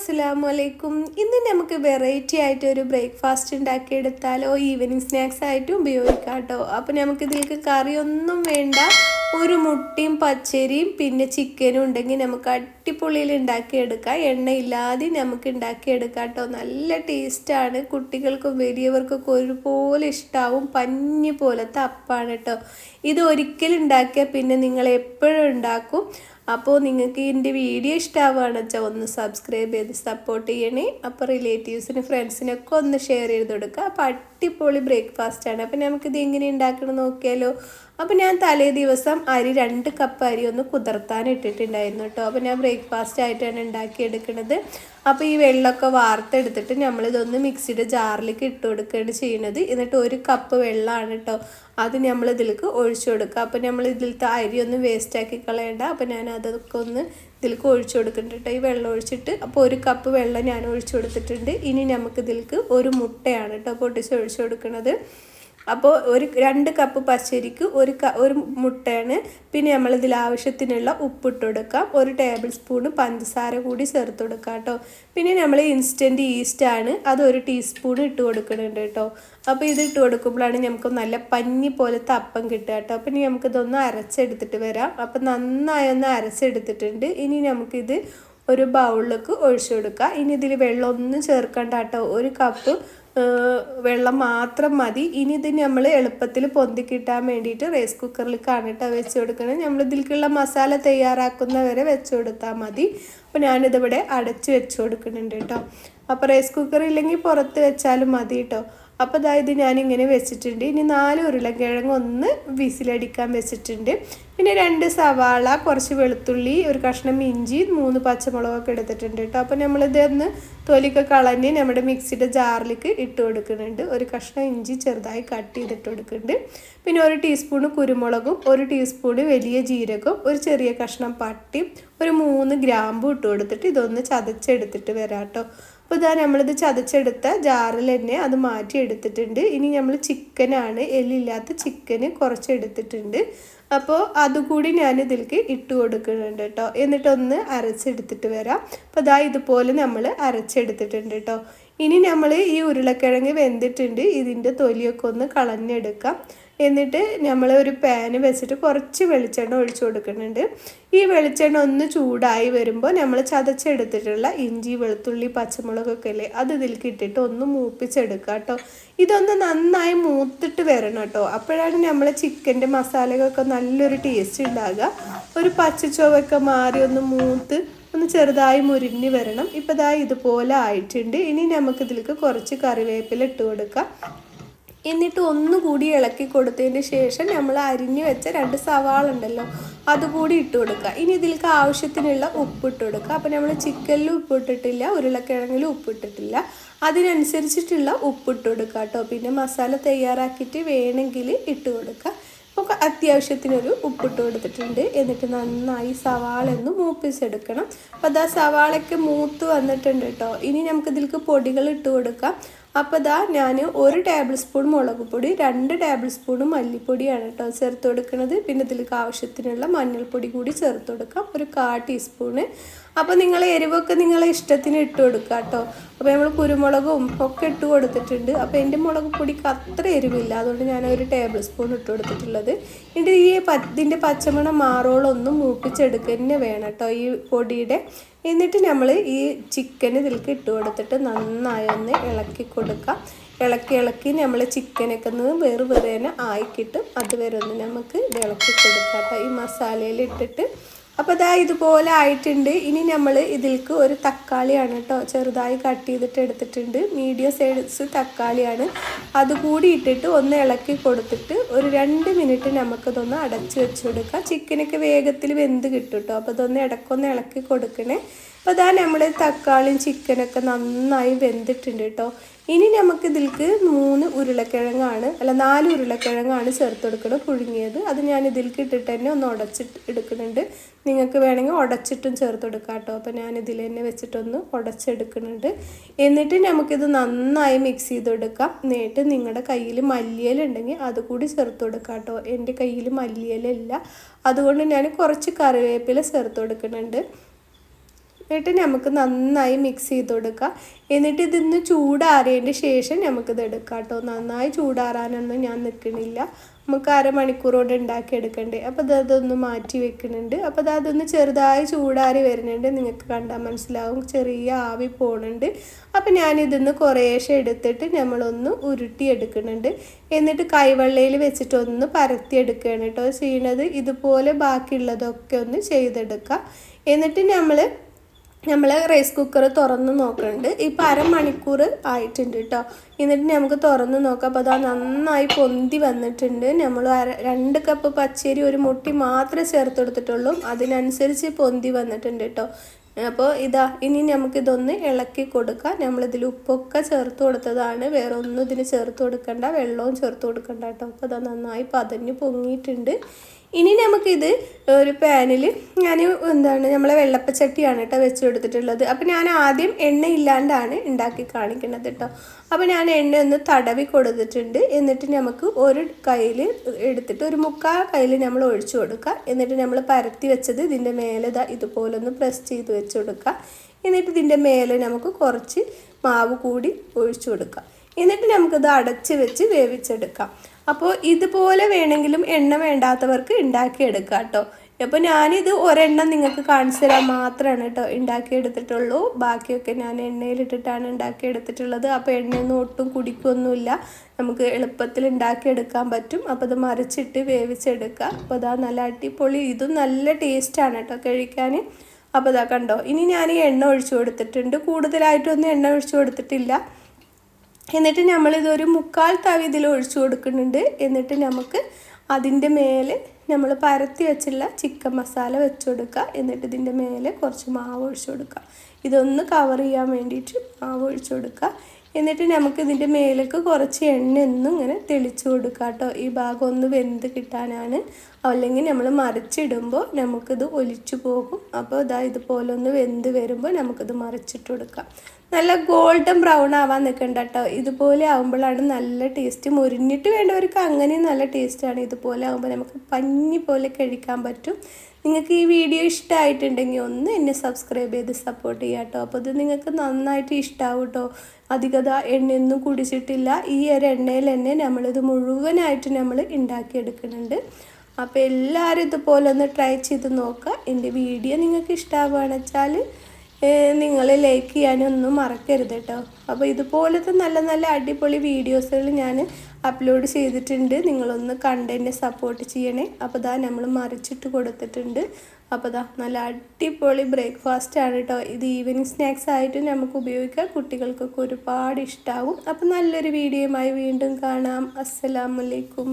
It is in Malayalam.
അസ്സലാമലൈക്കും. ഇന്ന് നമുക്ക് വെറൈറ്റി ആയിട്ട് ഒരു ബ്രേക്ക്ഫാസ്റ്റ് ഉണ്ടാക്കിയെടുത്താലോ, ഈവനിങ് സ്നാക്സ് ആയിട്ടും ഉപയോഗിക്കാം കേട്ടോ. അപ്പോൾ നമുക്ക് ഇതിലേക്ക് കറിയൊന്നും വേണ്ട, ഒരു മുട്ടയും പച്ചരിയും പിന്നെ ചിക്കനും ഉണ്ടെങ്കിൽ നമുക്ക് അടിപൊളിയിൽ ഉണ്ടാക്കിയെടുക്കാം. എണ്ണയില്ലാതെ നമുക്ക് ഉണ്ടാക്കിയെടുക്കാം കേട്ടോ. നല്ല ടേസ്റ്റാണ്, കുട്ടികൾക്കും വലിയവർക്കൊക്കെ ഒരുപോലെ ഇഷ്ടമാവും. പഞ്ഞി പോലത്തെ അപ്പാണ് കേട്ടോ. ഇത് ഒരിക്കലും ഉണ്ടാക്കിയാൽ പിന്നെ നിങ്ങൾ എപ്പോഴും ഉണ്ടാക്കും. അപ്പോൾ നിങ്ങൾക്ക് എൻ്റെ വീഡിയോ ഇഷ്ടമാവുകയാണെന്ന് വെച്ചാൽ ഒന്ന് സബ്സ്ക്രൈബ് ചെയ്ത് സപ്പോർട്ട് ചെയ്യണേ. അപ്പോൾ റിലേറ്റീവ്സിന് ഫ്രണ്ട്സിനൊക്കെ ഒന്ന് ഷെയർ ചെയ്ത് കൊടുക്കുക. അപ്പോൾ അടിപൊളി ബ്രേക്ക്ഫാസ്റ്റാണ്. അപ്പോൾ നമുക്കിത് എങ്ങനെ ഉണ്ടാക്കണം നോക്കിയാലോ. അപ്പോൾ ഞാൻ തലേ ദിവസം 2 കപ്പ് അരി ഒന്ന് കുതിർത്താൻ ഇട്ടിട്ടുണ്ടായിരുന്നു കേട്ടോ. അപ്പോൾ ഞാൻ ബ്രേക്ക്ഫാസ്റ്റ് ആയിട്ടാണ് ഉണ്ടാക്കിയെടുക്കുന്നത്. അപ്പോൾ ഈ വെള്ളമൊക്കെ വാർത്തെടുത്തിട്ട് നമ്മളിതൊന്ന് മിക്സിയുടെ ജാറിലേക്ക് ഇട്ട് കൊടുക്കുകയാണ് ചെയ്യുന്നത്. എന്നിട്ട് 1 കപ്പ് വെള്ളമാണ് കേട്ടോ, അത് നമ്മൾ ഇതിലേക്ക് ഒഴിച്ചു കൊടുക്കുക. അപ്പോൾ നമ്മൾ ഇതിലത്തെ അരി ഒന്ന് വേസ്റ്റാക്കി കളയണ്ട. അപ്പോൾ ഞാൻ അതൊക്കെ ഒന്ന് ഇതിലേക്ക് ഒഴിച്ചു കൊടുക്കുന്നുണ്ട് കേട്ടോ. ഈ വെള്ളം ഒഴിച്ചിട്ട് അപ്പോൾ 1 കപ്പ് വെള്ളം ഞാൻ ഒഴിച്ചു കൊടുത്തിട്ടുണ്ട്. ഇനി നമുക്ക് ഇതിലേക്ക് 1 മുട്ടയാണ് കേട്ടോ പൊട്ടിച്ച് ഒഴിച്ചു കൊടുക്കുന്നത്. അപ്പോൾ 2 കപ്പ് പച്ചരിക്ക് 1 മുട്ടയാണ്. പിന്നെ നമ്മളിതിൽ ആവശ്യത്തിനുള്ള ഉപ്പിട്ട് കൊടുക്കാം. 1 ടേബിൾ സ്പൂണ് പഞ്ചസാര കൂടി ചേർത്ത് കൊടുക്കാം കേട്ടോ. പിന്നെ നമ്മൾ ഇൻസ്റ്റൻറ്റ് ഈസ്റ്റാണ്, അത് 1 ടീസ്പൂൺ ഇട്ട് കൊടുക്കുന്നുണ്ട് കേട്ടോ. അപ്പോൾ ഇത് ഇട്ട് കൊടുക്കുമ്പോഴാണ് നമുക്ക് നല്ല പഞ്ഞി പോലത്തെ അപ്പം കിട്ടുക കേട്ടോ. അപ്പം ഇനി നമുക്കിതൊന്ന് അരച്ചെടുത്തിട്ട് വരാം. അപ്പം നന്നായി ഒന്ന് അരച്ചെടുത്തിട്ടുണ്ട്. ഇനി നമുക്കിത് ഒരു ബൗളിലേക്ക് ഒഴിച്ചു കൊടുക്കാം. ഇനി ഇതിൽ വെള്ളമൊന്നും ചേർക്കണ്ട കേട്ടോ, 1 കപ്പ് വെള്ളം മാത്രം മതി. ഇനി ഇത് നമ്മൾ എളുപ്പത്തിൽ പൊന്തി കിട്ടാൻ വേണ്ടിയിട്ട് റൈസ് കുക്കറിലേക്കാണ് കേട്ടോ വെച്ച് കൊടുക്കണം. നമ്മൾ ഇതിലേക്കുള്ള മസാല തയ്യാറാക്കുന്നവരെ വെച്ച് കൊടുത്താൽ മതി. അപ്പോൾ ഞാനിതിവിടെ അടച്ച് വെച്ച് കൊടുക്കുന്നുണ്ട് കേട്ടോ. അപ്പോൾ റൈസ് കുക്കർ ഇല്ലെങ്കിൽ പുറത്ത് വെച്ചാലും മതി കേട്ടോ. അപ്പോൾ അതായത് ഞാനിങ്ങനെ വെച്ചിട്ടുണ്ട്. ഇനി 4 ഉരുളക്കിഴങ്ങ് ഒന്ന് വിസിലടിക്കാൻ വെച്ചിട്ടുണ്ട്. പിന്നെ 2 സവാള, കുറച്ച് വെളുത്തുള്ളി, 1 കഷ്ണം ഇഞ്ചി, 3 പച്ചമുളകൊക്കെ എടുത്തിട്ടുണ്ട് കേട്ടോ. അപ്പോൾ നമ്മളിതൊന്ന് തൊലിയൊക്കെ കളഞ്ഞ് നമ്മുടെ മിക്സിയുടെ ജാറിലേക്ക് ഇട്ട് കൊടുക്കുന്നുണ്ട്. 1 കഷ്ണം ഇഞ്ചി ചെറുതായി കട്ട് ചെയ്തിട്ട് കൊടുക്കുന്നുണ്ട്. പിന്നെ 1 ടീസ്പൂണ് കുരുമുളകും, 1 ടീസ്പൂണ് വലിയ ജീരകവും, 1 ചെറിയ കഷ്ണം പട്ടിയും, 3 ഗ്രാമ്പും ഇട്ട് കൊടുത്തിട്ട് ഇതൊന്ന് ചതച്ചെടുത്തിട്ട് വരാം കേട്ടോ. അപ്പോൾ ഇതാ നമ്മളിത് ചതച്ചെടുത്ത ജാറിൽ തന്നെ അത് മാറ്റി എടുത്തിട്ടുണ്ട്. ഇനി നമ്മൾ ചിക്കനാണ്, എല്ലില്ലാത്ത ചിക്കന് കുറച്ച് എടുത്തിട്ടുണ്ട്. അപ്പോൾ അതുകൂടി ഞാൻ ഇതിലേക്ക് ഇട്ട് കൊടുക്കുന്നുണ്ട് കേട്ടോ. എന്നിട്ടൊന്ന് അരച്ചെടുത്തിട്ട് വരാം. അപ്പോൾ ഇതാ ഇതുപോലെ നമ്മൾ അരച്ചെടുത്തിട്ടുണ്ട് കേട്ടോ. ഇനി നമ്മൾ ഈ ഉരുളക്കിഴങ്ങ് വെന്തിട്ടുണ്ട്, ഇതിൻ്റെ തൊലിയൊക്കെ ഒന്ന് കളഞ്ഞെടുക്കാം. എന്നിട്ട് നമ്മൾ ഒരു പാന് വെച്ചിട്ട് കുറച്ച് വെളിച്ചെണ്ണ ഒഴിച്ചു കൊടുക്കുന്നുണ്ട്. ഈ വെളിച്ചെണ്ണ ഒന്ന് ചൂടായി വരുമ്പോൾ നമ്മൾ ചതച്ചെടുത്തിട്ടുള്ള ഇഞ്ചി, വെളുത്തുള്ളി, പച്ചമുളകൊക്കെ അല്ലേ, അത് ഇതിലേക്ക് ഇട്ടിട്ട് ഒന്ന് മൂപ്പിച്ചെടുക്കുക കേട്ടോ. ഇതൊന്ന് നന്നായി മൂത്തിട്ട് വരണം കേട്ടോ. അപ്പോഴാണ് നമ്മൾ ചിക്കൻ്റെ മസാലകളൊക്കെ നല്ലൊരു ടേസ്റ്റ് ഉണ്ടാകുക. ഒരു പച്ചച്ചുവയൊക്കെ മാറി ഒന്ന് മൂത്ത് ഒന്ന് ചെറുതായി മുരിഞ്ഞ് വരണം. ഇപ്പോൾ ഇതാ ഇതുപോലെ ആയിട്ടുണ്ട്. ഇനി നമുക്കിതിലേക്ക് കുറച്ച് കറിവേപ്പില ഇട്ട് കൊടുക്കാം. എന്നിട്ട് ഒന്നുകൂടി ഇളക്കി കൊടുത്തതിന് ശേഷം നമ്മൾ അരിഞ്ഞ് വെച്ച 2 സവാള ഉണ്ടല്ലോ, അതുകൂടി ഇട്ട് കൊടുക്കുക. ഇനി ഇതിലേക്ക് ആവശ്യത്തിനുള്ള ഉപ്പിട്ട് കൊടുക്കുക. അപ്പോൾ നമ്മൾ ചിക്കനിലും ഉപ്പിട്ടിട്ടില്ല, ഉരുളക്കിഴങ്ങിലും ഉപ്പിട്ടിട്ടില്ല, അതിനനുസരിച്ചിട്ടുള്ള ഉപ്പിട്ട് കൊടുക്കുക കേട്ടോ. പിന്നെ മസാല തയ്യാറാക്കിയിട്ട് വേണമെങ്കിൽ ഇട്ട് കൊടുക്കുക. അപ്പോൾ അത്യാവശ്യത്തിനൊരു ഉപ്പിട്ട് കൊടുത്തിട്ടുണ്ട്. എന്നിട്ട് നന്നായി സവാള ഒന്ന് മൂപ്പിച്ചെടുക്കണം. അപ്പോൾ അതാ സവാളയൊക്കെ മൂത്ത് വന്നിട്ടുണ്ട് കേട്ടോ. ഇനി നമുക്കിതിലേക്ക് പൊടികൾ ഇട്ട് കൊടുക്കാം. അപ്പോൾ ഇതാ ഞാൻ 1 ടേബിൾ സ്പൂൺ മുളക് പൊടി, 2 ടേബിൾ സ്പൂൺ മല്ലിപ്പൊടിയാണ് കേട്ടോ ചേർത്ത് കൊടുക്കുന്നത്. പിന്നെ ഇതിലേക്ക് ആവശ്യത്തിനുള്ള മഞ്ഞൾപ്പൊടി കൂടി ചേർത്ത് കൊടുക്കാം, 1/4 ടീസ്പൂണ്. അപ്പോൾ നിങ്ങൾ എരിവൊക്കെ നിങ്ങളെ ഇഷ്ടത്തിന് ഇട്ട് കൊടുക്കുക കേട്ടോ. അപ്പോൾ നമ്മൾ കുരുമുളകും ഒക്കെ ഇട്ട് കൊടുത്തിട്ടുണ്ട്. അപ്പോൾ എൻ്റെ മുളക് പൊടിക്ക് അത്ര എരിവില്ല, അതുകൊണ്ട് ഞാൻ 1 ടേബിൾ സ്പൂൺ ഇട്ട് കൊടുത്തിട്ടുള്ളത്. എന്നിട്ട് ഇതിൻ്റെ പച്ചമണം മാറോളൊന്നും മൂപ്പിച്ചെടുക്കുക തന്നെ വേണം കേട്ടോ ഈ പൊടിയുടെ. എന്നിട്ട് നമ്മൾ ഈ ചിക്കൻ ഇതിലേക്ക് ഇട്ട് കൊടുത്തിട്ട് നന്നായി ഒന്ന് ഇളക്കി കൊടുക്കാം. ഇളക്കി നമ്മൾ ചിക്കനൊക്കെ ഒന്ന് വേറെ ആയി കിട്ടും. അതുവരെ ഒന്ന് നമുക്ക് ഇളക്കി കൊടുക്കാം കേട്ടോ ഈ മസാലയിൽ ഇട്ടിട്ട്. അപ്പോൾ ഇതാ ഇതുപോലെ ആയിട്ടുണ്ട്. ഇനി നമ്മൾ ഇതിലേക്ക് 1 തക്കാളിയാണ് കേട്ടോ ചെറുതായി കട്ട് ചെയ്തിട്ട് എടുത്തിട്ടുണ്ട്. മീഡിയം സൈസ് തക്കാളിയാണ്, അതുകൂടി ഇട്ടിട്ട് ഒന്ന് ഇളക്കി കൊടുത്തിട്ട് 2 മിനിറ്റ് നമുക്കിതൊന്ന് അടച്ച് വെച്ച് കൊടുക്കാം. ചിക്കനൊക്കെ വേഗത്തിൽ വെന്ത് കിട്ടും കേട്ടോ. അപ്പോൾ ഇതൊന്ന് ഇടയ്ക്കൊന്ന് ഇളക്കി കൊടുക്കണേ. അപ്പോൾ ഇതാ നമ്മൾ തക്കാളിയും ചിക്കനൊക്കെ നന്നായി വെന്തിട്ടുണ്ട് കേട്ടോ. ഇനി നമുക്ക് ഇതിലേക്ക് 4 ഉരുളക്കിഴങ്ങാണ് ചേർത്ത് കൊടുക്കണം, പുഴുങ്ങിയത്. അത് ഞാൻ ഇതിലേക്ക് ഇട്ടിട്ട് തന്നെ ഒന്ന് ഉടച്ചിട്ട് എടുക്കുന്നുണ്ട്. നിങ്ങൾക്ക് വേണമെങ്കിൽ ഉടച്ചിട്ടും ചേർത്ത് കൊടുക്കാം കേട്ടോ. അപ്പോൾ ഞാൻ ഇതിൽ തന്നെ വെച്ചിട്ടൊന്ന് ഉടച്ചെടുക്കുന്നുണ്ട്. എന്നിട്ട് നമുക്കിത് നന്നായി മിക്സ് ചെയ്ത് കൊടുക്കാം. എന്നിട്ട് നിങ്ങളുടെ കയ്യിൽ മല്ലിയില ഉണ്ടെങ്കിൽ അതുകൂടി ചേർത്ത് കൊടുക്കാം കേട്ടോ. എൻ്റെ കയ്യിൽ മല്ലിയില ഇല്ല, അതുകൊണ്ട് ഞാൻ കുറച്ച് കറിവേപ്പില ചേർത്ത് കൊടുക്കുന്നുണ്ട്. എന്നിട്ട് നമുക്ക് നന്നായി മിക്സ് ചെയ്ത് കൊടുക്കാം. എന്നിട്ട് ഇതിന്ന് ചൂടാറിയതിന് ശേഷം നമുക്കിത് എടുക്കാം കേട്ടോ. നന്നായി ചൂടാറാനൊന്നും ഞാൻ നിൽക്കണില്ല. നമുക്ക് അരമണിക്കൂർ കൊണ്ട് ഉണ്ടാക്കിയെടുക്കണ്ടേ. അപ്പോൾ അതൊന്ന് മാറ്റി വെക്കുന്നുണ്ട്. അപ്പോൾ അതൊന്ന് ചെറുതായി ചൂടാറി വരുന്നുണ്ട്. നിങ്ങൾക്ക് കണ്ടാൽ മനസ്സിലാവും ചെറിയ ആവി പോകുന്നുണ്ട്. അപ്പോൾ ഞാനിതിന്ന് കുറേശ്ശെ എടുത്തിട്ട് നമ്മളൊന്ന് ഉരുട്ടിയെടുക്കുന്നുണ്ട്. എന്നിട്ട് കൈവെള്ളയിൽ വെച്ചിട്ടൊന്ന് പരത്തിയെടുക്കുകയാണ് കേട്ടോ ചെയ്യണത്. ഇതുപോലെ ബാക്കിയുള്ളതൊക്കെ ഒന്ന് ചെയ്തെടുക്കാം. എന്നിട്ട് നമ്മൾ റൈസ് കുക്കർ തുറന്ന് നോക്കുന്നുണ്ട്. ഇപ്പോൾ അരമണിക്കൂർ ആയിട്ടുണ്ട് കേട്ടോ. എന്നിട്ട് നമുക്ക് തുറന്ന് നോക്കാം. അപ്പോൾ അത് നന്നായി പൊന്തി വന്നിട്ടുണ്ട്. നമ്മൾ 2 കപ്പ് പച്ചരി ഒരു മുട്ടി മാത്രമേ ചേർത്ത് കൊടുത്തിട്ടുള്ളൂ. അതിനനുസരിച്ച് പൊന്തി വന്നിട്ടുണ്ട് കേട്ടോ. അപ്പോൾ ഇനി നമുക്കിതൊന്ന് ഇളക്കി കൊടുക്കാം. നമ്മളിതിൽ ഉപ്പൊക്കെ ചേർത്ത് കൊടുത്തതാണ്, വേറെ ഒന്നും ഇതിന് ചേർത്ത് കൊടുക്കണ്ട, വെള്ളവും ചേർത്ത് കൊടുക്കണ്ട കേട്ടോ. അപ്പോൾ അത് നന്നായി പതഞ്ഞ് പൊങ്ങിയിട്ടുണ്ട്. ഇനി നമുക്കിത് ഒരു പാനിൽ നമ്മളെ വെള്ളപ്പച്ചട്ടിയാണ് കേട്ടോ വെച്ച് കൊടുത്തിട്ടുള്ളത്. അപ്പോൾ ഞാൻ ആദ്യം എണ്ണ ഇല്ലാണ്ടാണ് ഉണ്ടാക്കി കാണിക്കുന്നത് കേട്ടോ. അപ്പോൾ ഞാൻ എണ്ണ ഒന്ന് തടവി കൊടുത്തിട്ടുണ്ട്. എന്നിട്ട് നമുക്ക് ഒരു കയ്യിൽ എടുത്തിട്ട് ഒരു 1/4 കയ്യിൽ നമ്മൾ ഒഴിച്ചു കൊടുക്കുക. എന്നിട്ട് നമ്മൾ പരത്തി വെച്ചത് ഇതിൻ്റെ മേലെ ഇതുപോലെ ഒന്ന് പ്രസ് ചെയ്ത് വെച്ച് കൊടുക്കുക. എന്നിട്ട് ഇതിൻ്റെ മേലെ നമുക്ക് കുറച്ച് മാവ് കൂടി ഒഴിച്ചു കൊടുക്കുക. എന്നിട്ട് നമുക്കിത് അടച്ച് വെച്ച് വേവിച്ചെടുക്കാം. അപ്പോൾ ഇതുപോലെ വേണമെങ്കിലും എണ്ണ വേണ്ടാത്തവർക്ക് ഉണ്ടാക്കിയെടുക്കാം കേട്ടോ. അപ്പോൾ ഞാനിത് ഒരെണ്ണം നിങ്ങൾക്ക് കാണിച്ചു തരാൻ മാത്രമാണ് കേട്ടോ ഉണ്ടാക്കിയെടുത്തിട്ടുള്ളൂ. ബാക്കിയൊക്കെ ഞാൻ എണ്ണയിലിട്ടിട്ടാണ് ഉണ്ടാക്കിയെടുത്തിട്ടുള്ളത്. അപ്പോൾ എണ്ണയൊന്നും ഒട്ടും കുടിക്കൊന്നുമില്ല, നമുക്ക് എളുപ്പത്തിൽ ഉണ്ടാക്കിയെടുക്കാൻ പറ്റും. അപ്പോൾ അത് മറിച്ചിട്ട് വേവിച്ചെടുക്കുക. അപ്പോൾ അതാ നല്ല അടിപൊളി, ഇതും നല്ല ടേസ്റ്റാണ് കേട്ടോ കഴിക്കാൻ. അപ്പോൾ ഇതാ കണ്ടോ, ഇനി ഞാൻ ഈ എണ്ണ ഒഴിച്ചു കൊടുത്തിട്ടുണ്ട്. കൂടുതലായിട്ടൊന്നും എണ്ണ ഒഴിച്ചു കൊടുത്തിട്ടില്ല. എന്നിട്ട് നമ്മളിതൊരു 1/4 തവി ഇതിൽ ഒഴിച്ചു കൊടുക്കുന്നുണ്ട്. എന്നിട്ട് നമുക്ക് അതിൻ്റെ മേലെ നമ്മൾ പരത്തി വെച്ചുള്ള ചിക്കൻ മസാല വെച്ച് കൊടുക്കുക. എന്നിട്ട് ഇതിൻ്റെ മേലെ കുറച്ച് മാവ് ഒഴിച്ചു കൊടുക്കുക. ഇതൊന്ന് കവർ ചെയ്യാൻ വേണ്ടിയിട്ട് മാവ് ഒഴിച്ചു കൊടുക്കുക. എന്നിട്ട് നമുക്ക് ഇതിൻ്റെ മേലേക്ക് കുറച്ച് എണ്ണ ഒന്നും ഇങ്ങനെ തെളിച്ച് കൊടുക്കുക കേട്ടോ. ഈ ഭാഗം ഒന്ന് വെന്ത് കിട്ടാനാണ്. അല്ലെങ്കിൽ നമ്മൾ മറിച്ചിടുമ്പോൾ നമുക്കിത് ഒലിച്ചു പോകും. അപ്പോൾ ഇതുപോലെ ഒന്ന് വെന്ത് വരുമ്പോൾ നമുക്കിത് മറിച്ചിട്ട് കൊടുക്കാം. നല്ല ഗോൾഡൻ ബ്രൗൺ ആവാൻ നിൽക്കണ്ട കേട്ടോ. ഇതുപോലെ ആകുമ്പോഴാണ് നല്ല ടേസ്റ്റ്. മുരിഞ്ഞിട്ട് വേണ്ടവർക്ക് അങ്ങനെയും നല്ല ടേസ്റ്റാണ്. ഇതുപോലെ ആകുമ്പോൾ നമുക്ക് പഞ്ഞി പോലെ കഴിക്കാൻ പറ്റും. നിങ്ങൾക്ക് ഈ വീഡിയോ ഇഷ്ടമായിട്ടുണ്ടെങ്കിൽ ഒന്ന് എന്നെ സബ്സ്ക്രൈബ് ചെയ്ത് സപ്പോർട്ട് ചെയ്യാം കേട്ടോ. അപ്പോൾ ഇത് നിങ്ങൾക്ക് നന്നായിട്ട് ഇഷ്ടമാവും കേട്ടോ. അധികത എണ്ണയൊന്നും കുടിച്ചിട്ടില്ല. ഈ ഒരു എണ്ണയിൽ തന്നെ നമ്മളിത് മുഴുവനായിട്ട് നമ്മൾ ഉണ്ടാക്കിയെടുക്കുന്നുണ്ട്. അപ്പോൾ എല്ലാവരും ഇതുപോലെ ഒന്ന് ട്രൈ ചെയ്ത് നോക്കുക. എൻ്റെ വീഡിയോ നിങ്ങൾക്ക് ഇഷ്ടമാവുകയാണെന്ന് വെച്ചാൽ നിങ്ങൾ ലൈക്ക് ചെയ്യാനൊന്നും മറക്കരുത് കേട്ടോ. അപ്പോൾ ഇതുപോലത്തെ നല്ല നല്ല അടിപൊളി വീഡിയോസുകൾ ഞാൻ അപ്ലോഡ് ചെയ്തിട്ടുണ്ട്. നിങ്ങളൊന്ന് കണ്ട് എന്നെ സപ്പോർട്ട് ചെയ്യണേ. അപ്പോൾ നമ്മൾ മറിച്ചിട്ട് കൊടുത്തിട്ടുണ്ട്. അപ്പോൾ നല്ല അടിപൊളി ബ്രേക്ക്ഫാസ്റ്റാണ് കേട്ടോ. ഇത് ഈവനിങ് സ്നാക്സ് ആയിട്ട് നമുക്ക് ഉപയോഗിക്കാം. കുട്ടികൾക്കൊക്കെ ഒരുപാട് ഇഷ്ടമാവും. അപ്പോൾ നല്ലൊരു വീഡിയോയുമായി വീണ്ടും കാണാം. അസ്സലാമു അലൈക്കും.